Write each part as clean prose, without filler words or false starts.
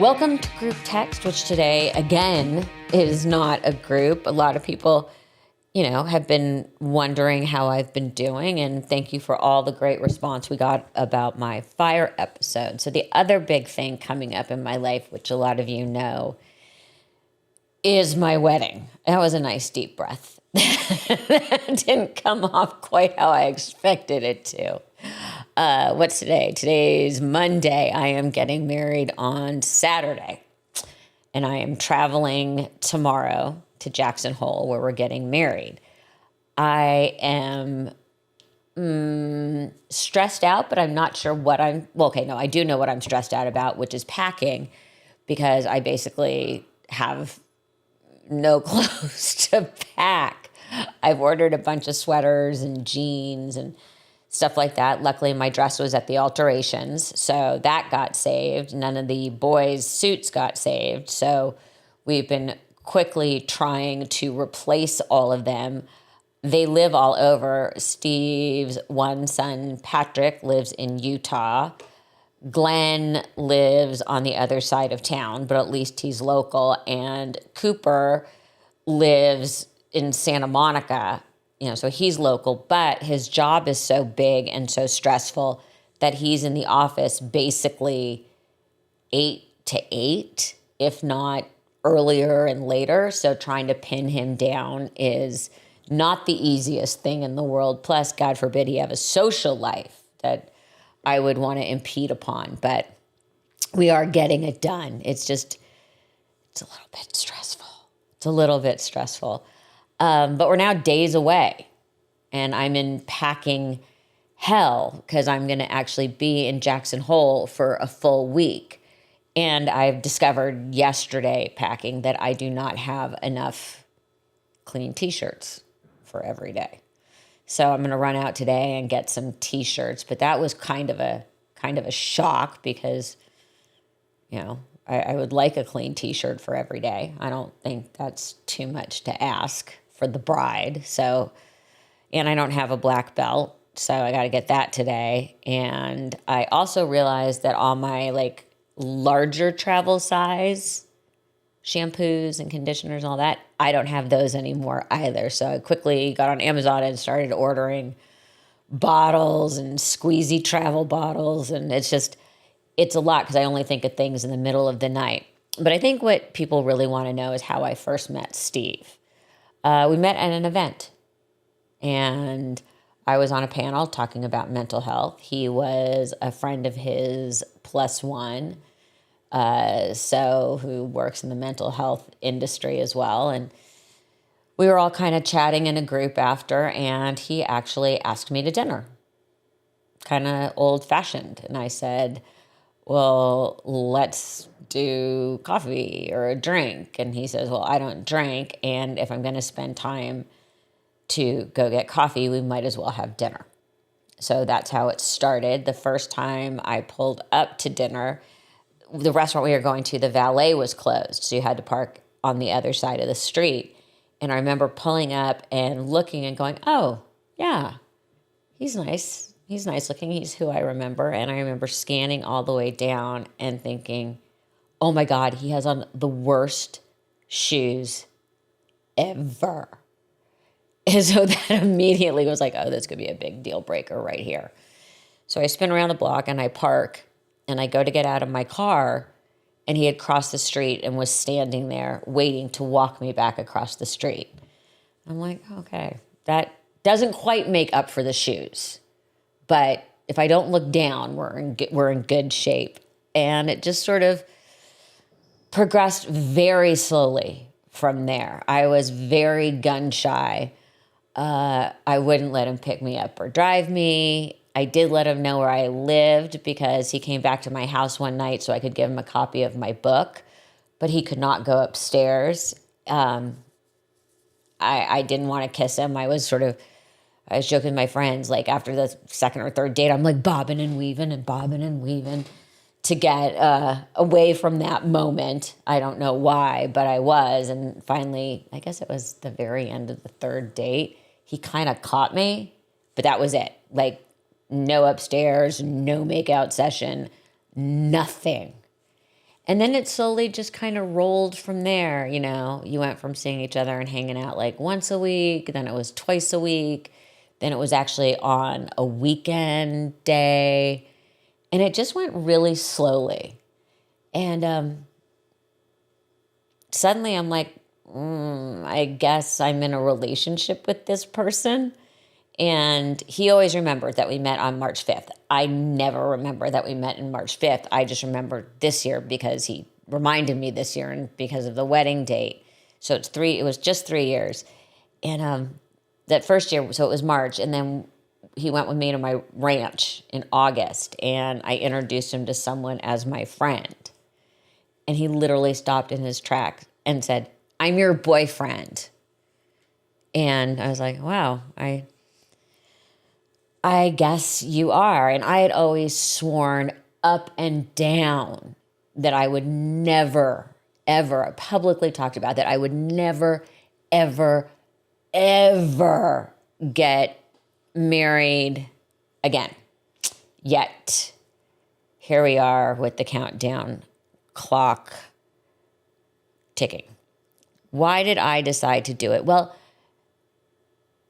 Welcome to Group Text, which today, again, is not a group. A lot of people, have been wondering how I've been doing, and thank you for all the great response we got about my fire episode. So the other big thing coming up in my life, which a lot of you know, is my wedding. That was a nice deep breath. That didn't come off quite how I expected it to. What's today? Today's Monday. I am getting married on Saturday, and I am traveling tomorrow to Jackson Hole, where we're getting married. I am stressed out, but I'm not sure what I do know what I'm stressed out about, which is packing, because I basically have no clothes to pack. I've ordered a bunch of sweaters and jeans and stuff like that. Luckily, my dress was at the alterations, so that got saved. None of the boys' suits got saved, so we've been quickly trying to replace all of them. They live all over. Steve's one son, Patrick, lives in Utah. Glenn lives on the other side of town, but at least he's local. And Cooper lives in Santa Monica, so he's local, but his job is so big and so stressful that he's in the office basically 8 to 8, if not earlier and later. So trying to pin him down is not the easiest thing in the world. Plus, God forbid, he have a social life that I would want to impede upon, but we are getting it done. It's a little bit stressful. But we're now days away, and I'm in packing hell because I'm going to actually be in Jackson Hole for a full week. And I've discovered yesterday packing that I do not have enough clean t-shirts for every day. So I'm going to run out today and get some t-shirts, but that was kind of a shock because, I would like a clean t-shirt for every day. I don't think that's too much to ask for the bride. So, and I don't have a black belt, so I got to get that today. And I also realized that all my larger travel size shampoos and conditioners and all that, I don't have those anymore either. So I quickly got on Amazon and started ordering bottles and squeezy travel bottles. And it's a lot because I only think of things in the middle of the night. But I think what people really want to know is how I first met Steve. We met at an event, and I was on a panel talking about mental health. He was a friend of his +1, who works in the mental health industry as well. And we were all kind of chatting in a group after, and he actually asked me to dinner, kind of old-fashioned. And I said, well, let's do coffee or a drink. And he says, well, I don't drink, and if I'm going to spend time to go get coffee, we might as well have dinner. So that's how it started. The first time I pulled up to dinner, the restaurant we were going to, the valet was closed, so you had to park on the other side of the street. And I remember pulling up and looking and going, oh, yeah, he's nice. He's nice looking. He's who I remember. And I remember scanning all the way down and thinking, oh my God, he has on the worst shoes ever. And so that immediately was like, oh, this could be a big deal breaker right here. So I spin around the block and I park and I go to get out of my car, and he had crossed the street and was standing there waiting to walk me back across the street. I'm like, okay, that doesn't quite make up for the shoes. But if I don't look down, we're in good shape. And it just sort of progressed very slowly from there. I was very gun shy. I wouldn't let him pick me up or drive me. I did let him know where I lived because he came back to my house one night so I could give him a copy of my book, but he could not go upstairs. I didn't want to kiss him. I was joking with my friends, after the second or third date, I'm bobbing and weaving to get away from that moment. I don't know why, but I was. And finally, I guess it was the very end of the third date, he kind of caught me, but that was it. No upstairs, no makeout session, nothing. And then it slowly just kind of rolled from there. You know, you went from seeing each other and hanging out like once a week, then it was twice a week, then it was actually on a weekend day. And it just went really slowly. And suddenly I'm like, I guess I'm in a relationship with this person. And he always remembered that we met on March 5th. I never remember that we met in March 5th. I just remember this year because he reminded me this year and because of the wedding date. So it was just 3 years. And that first year, so it was March. And then he went with me to my ranch in August. And I introduced him to someone as my friend. And he literally stopped in his tracks and said, "I'm your boyfriend." And I was like, wow, I guess you are. And I had always sworn up and down that I would never, ever, publicly talked about that I would never, ever, ever get married again. Yet, here we are with the countdown clock ticking. Why did I decide to do it? Well,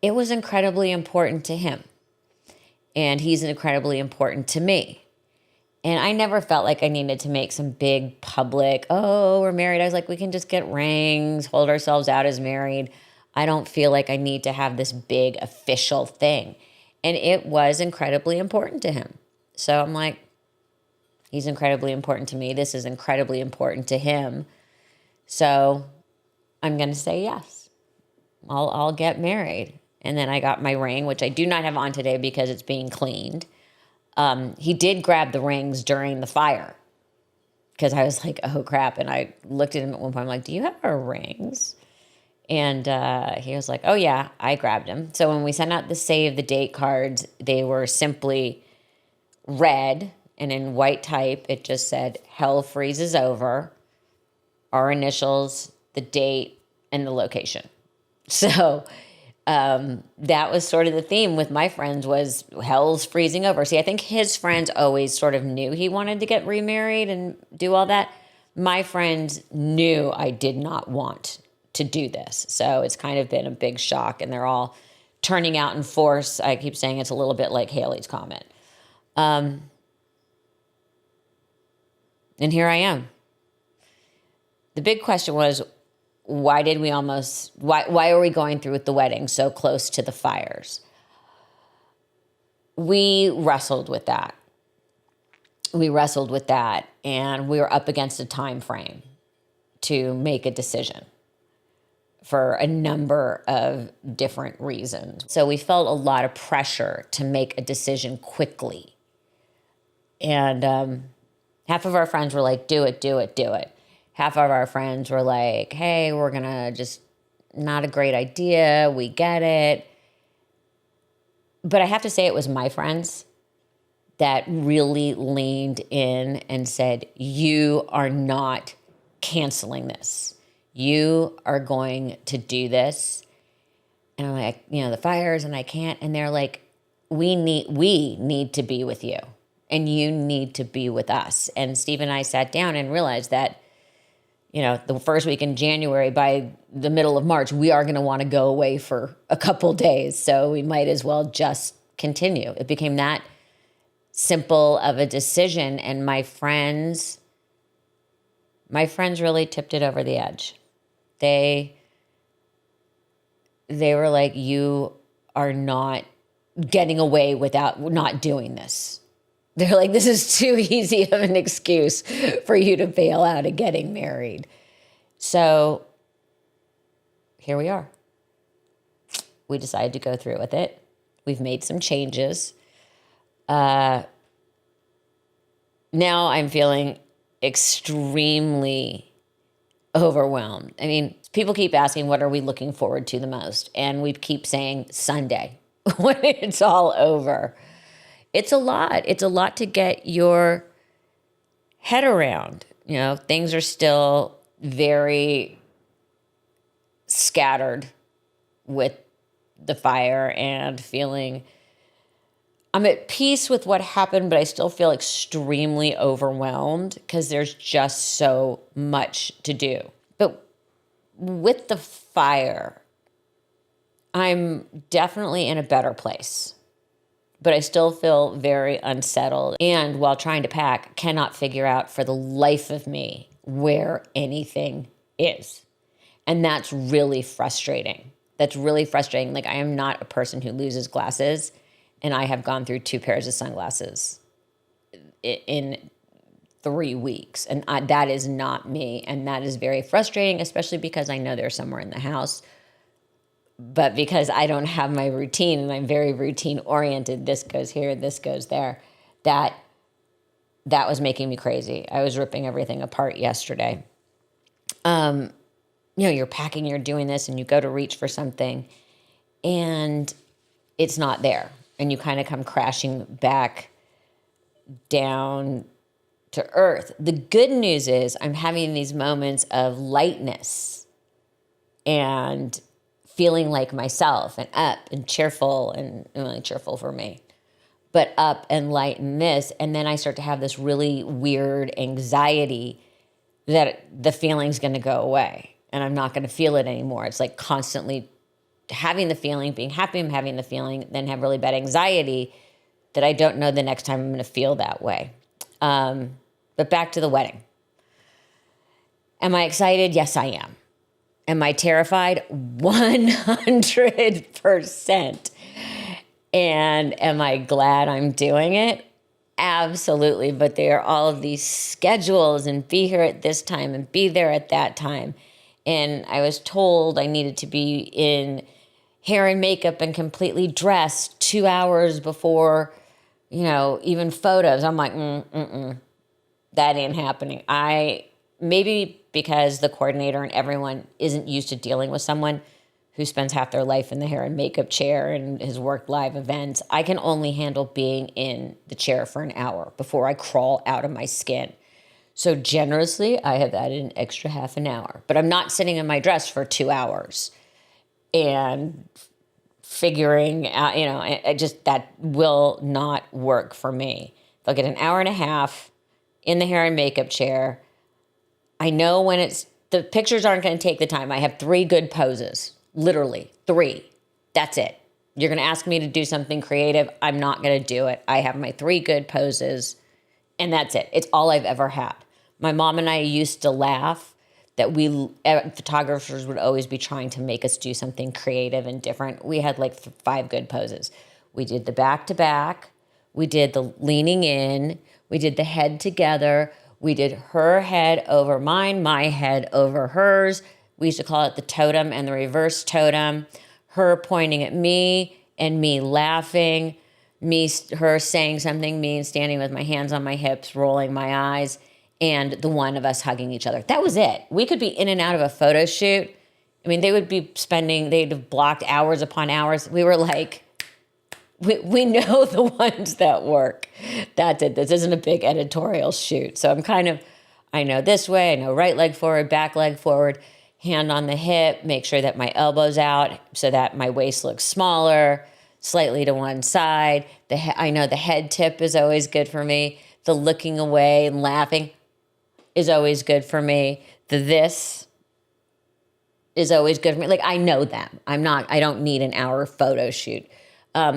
it was incredibly important to him. And he's incredibly important to me. And I never felt like I needed to make some big public, oh, we're married. I was like, we can just get rings, hold ourselves out as married. I don't feel like I need to have this big official thing. And it was incredibly important to him. So I'm like, he's incredibly important to me. This is incredibly important to him. So I'm going to say yes. I'll get married. And then I got my ring, which I do not have on today because it's being cleaned. He did grab the rings during the fire because I was like, oh, crap. And I looked at him at one point. I'm like, do you have our rings? And he was like, oh, yeah, I grabbed them. So when we sent out the save the date cards, they were simply red. And in white type, it just said, hell freezes over, our initials, the date, and the location. So that was sort of the theme with my friends was hell's freezing over. See, I think his friends always sort of knew he wanted to get remarried and do all that. My friends knew I did not want to do this. So it's kind of been a big shock and they're all turning out in force. I keep saying it's a little bit like Halley's Comet. And here I am. The big question was, why are we going through with the wedding so close to the fires? We wrestled with that. And we were up against a time frame to make a decision for a number of different reasons. So we felt a lot of pressure to make a decision quickly. And half of our friends were like, do it. Half of our friends were like, hey, we're going to just, not a great idea. We get it. But I have to say it was my friends that really leaned in and said, you are not canceling this. You are going to do this. And I'm like, the fires and I can't. And they're like, we need to be with you and you need to be with us. And Steve and I sat down and realized that the first week in January, by the middle of March, we are going to want to go away for a couple days. So we might as well just continue. It became that simple of a decision. And my friends really tipped it over the edge. They were like, you are not getting away without not doing this. They're like, this is too easy of an excuse for you to bail out of getting married. So here we are. We decided to go through with it. We've made some changes. Now I'm feeling extremely overwhelmed. I mean, people keep asking, what are we looking forward to the most? And we keep saying Sunday when it's all over. It's a lot. It's a lot to get your head around. Things are still very scattered with the fire and feeling I'm at peace with what happened, but I still feel extremely overwhelmed because there's just so much to do. But with the fire, I'm definitely in a better place, but I still feel very unsettled. And while trying to pack, cannot figure out for the life of me where anything is. And that's really frustrating. That's really frustrating. Like, I am not a person who loses glasses, and I have gone through 2 pairs of sunglasses in 3 weeks. And that is not me. And that is very frustrating, especially because I know they're somewhere in the house. But because I don't have my routine and I'm very routine oriented, this goes here, this goes there, that was making me crazy. I was ripping everything apart yesterday. You're packing, you're doing this, and you go to reach for something and it's not there. And you kind of come crashing back down to earth. The good news is I'm having these moments of lightness and feeling like myself and up and cheerful, and really cheerful for me, but up and light in this. And then I start to have this really weird anxiety that the feeling's going to go away and I'm not going to feel it anymore. It's like constantly having the feeling, being happy I'm having the feeling, then have really bad anxiety that I don't know the next time I'm going to feel that way. But back to the wedding. Am I excited? Yes, I am. Am I terrified? 100%. And am I glad I'm doing it? Absolutely. But there are all of these schedules and be here at this time and be there at that time. And I was told I needed to be in hair and makeup and completely dressed 2 hours before, even photos. I'm like, that ain't happening. Maybe because the coordinator and everyone isn't used to dealing with someone who spends half their life in the hair and makeup chair and has worked live events, I can only handle being in the chair for an hour before I crawl out of my skin. So generously, I have added an extra half an hour. But I'm not sitting in my dress for 2 hours and figuring out, that will not work for me. If I get an hour and a half in the hair and makeup chair, I know when the pictures aren't going to take the time. I have 3 good poses, literally 3. That's it. You're going to ask me to do something creative. I'm not going to do it. I have my 3 good poses and that's it. It's all I've ever had. My mom and I used to laugh that photographers would always be trying to make us do something creative and different. We had like 5 good poses. We did the back to back. We did the leaning in. We did the head together. We did her head over mine, my head over hers. We used to call it the totem and the reverse totem. Her pointing at me and me laughing. Her saying something, me standing with my hands on my hips, rolling my eyes, and the one of us hugging each other. That was it. We could be in and out of a photo shoot. I mean, they'd have blocked hours upon hours. We were like, we know the ones that work. That's it. This isn't a big editorial shoot. So I know this way, I know right leg forward, back leg forward, hand on the hip, make sure that my elbow's out so that my waist looks smaller, slightly to one side. I know the head tip is always good for me. The looking away and laughing is always good for me. This is always good for me. Like, I know them. I don't need an hour photo shoot.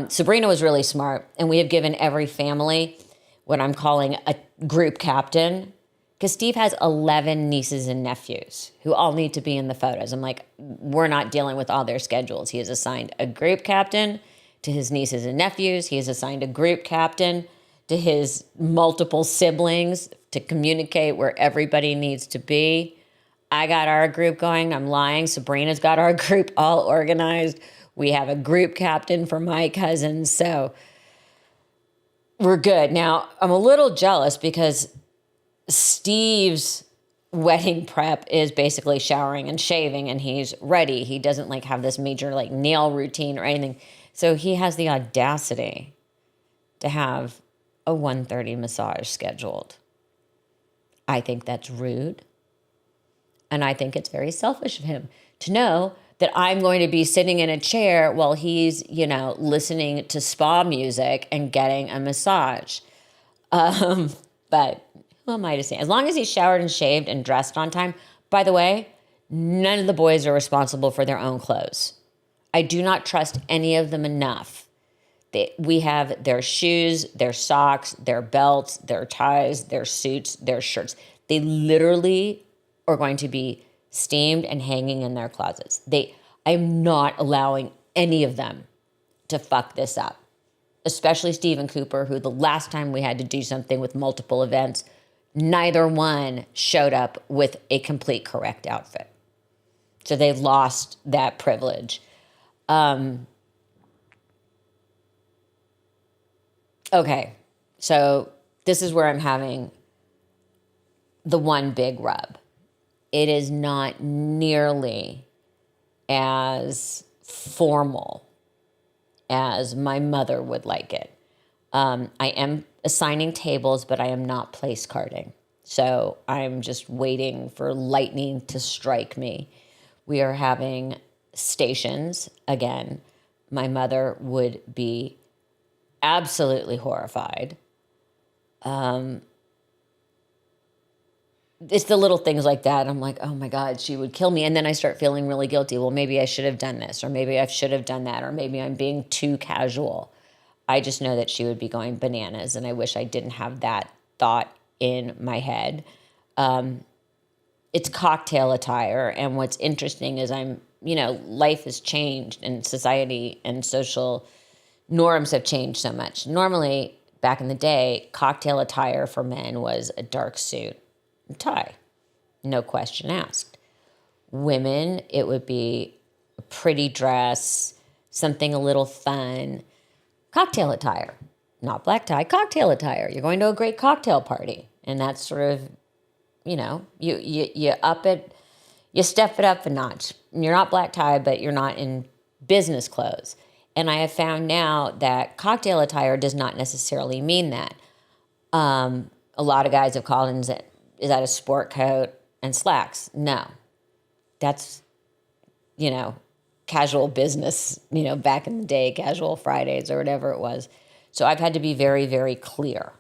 Sabrina was really smart, and we have given every family what I'm calling a group captain, because Steve has 11 nieces and nephews who all need to be in the photos. I'm like, we're not dealing with all their schedules. He has assigned a group captain to his nieces and nephews. He has assigned a group captain to his multiple siblings to communicate where everybody needs to be. I got our group going. I'm lying. Sabrina's got our group all organized. We have a group captain for my cousins. So we're good. Now, I'm a little jealous because Steve's wedding prep is basically showering and shaving, and he's ready. He doesn't have this major nail routine or anything. So he has the audacity to have a 1:30 massage scheduled. I think that's rude. And I think it's very selfish of him to know that I'm going to be sitting in a chair while he's, listening to spa music and getting a massage. But who am I to say? As long as he's showered and shaved and dressed on time. By the way, none of the boys are responsible for their own clothes. I do not trust any of them enough. We have their shoes, their socks, their belts, their ties, their suits, their shirts. They literally are going to be steamed and hanging in their closets. I'm not allowing any of them to fuck this up, especially Stephen Cooper, who the last time we had to do something with multiple events, neither one showed up with a complete correct outfit. So they lost that privilege. Okay, so this is where I'm having the one big rub. It is not nearly as formal as my mother would like it. I am assigning tables, but I am not place carding. So I'm just waiting for lightning to strike me. We are having stations again. My mother would be absolutely horrified. It's the little things like that. I'm like, oh my God, she would kill me. And then I start feeling really guilty. Well, maybe I should have done this, or maybe I should have done that, or maybe I'm being too casual. I just know that she would be going bananas, and I wish I didn't have that thought in my head. It's cocktail attire, and what's interesting is life has changed, and society and social norms have changed so much. Normally, back in the day, cocktail attire for men was a dark suit and tie, no question asked. Women, it would be a pretty dress, something a little fun. Cocktail attire, not black tie, cocktail attire. You're going to a great cocktail party, and that's sort of, you up it, you step it up a notch. You're not black tie, but you're not in business clothes. And I have found now that cocktail attire does not necessarily mean that. A lot of guys have called and said, is that a sport coat and slacks? No. That's, casual business, back in the day, casual Fridays or whatever it was. So I've had to be very, very clear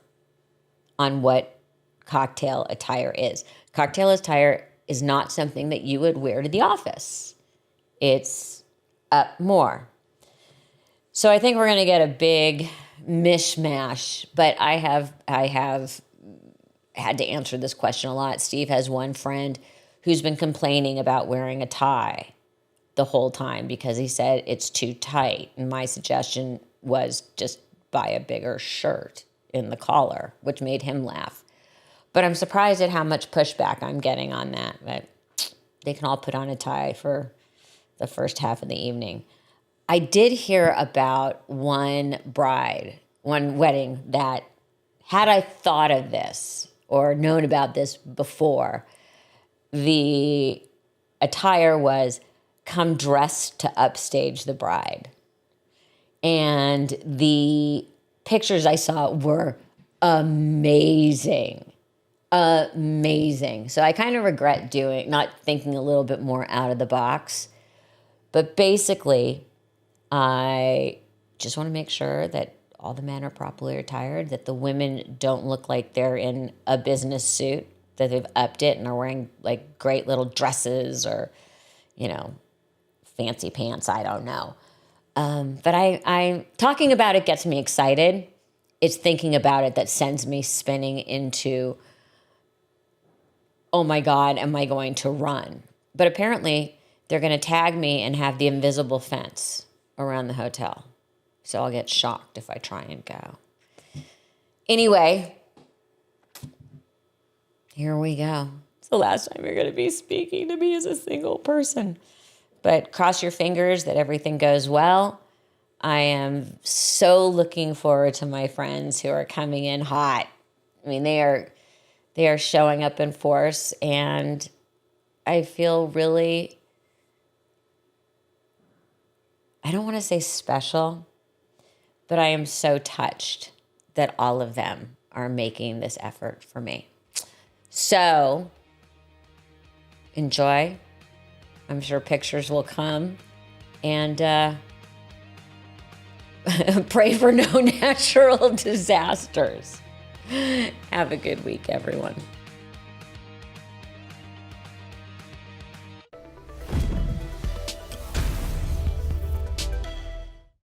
on what cocktail attire is. Cocktail attire is not something that you would wear to the office. It's up more. So I think we're going to get a big mishmash, but I have had to answer this question a lot. Steve has one friend who's been complaining about wearing a tie the whole time because he said it's too tight. And my suggestion was just buy a bigger shirt in the collar, which made him laugh. But I'm surprised at how much pushback I'm getting on that. But they can all put on a tie for the first half of the evening. I did hear about one wedding that, had I thought of this or known about this before, the attire was come dressed to upstage the bride. And the pictures I saw were amazing. Amazing. So I kind of regret not thinking a little bit more out of the box. But basically, I just want to make sure that all the men are properly attired, that the women don't look like they're in a business suit, that they've upped it and are wearing like great little dresses or, fancy pants. I don't know. But I talking about it gets me excited. It's thinking about it that sends me spinning into, oh my God, am I going to run? But apparently they're going to tag me and have the invisible fence around the hotel. So I'll get shocked if I try and go. Anyway, here we go. It's the last time you're going to be speaking to me as a single person. But cross your fingers that everything goes well. I am so looking forward to my friends who are coming in hot. I mean, they are showing up in force, and I feel really, I don't want to say special, but I am so touched that all of them are making this effort for me. So enjoy I'm sure pictures will come. And pray for no natural disasters. Have a good week, everyone.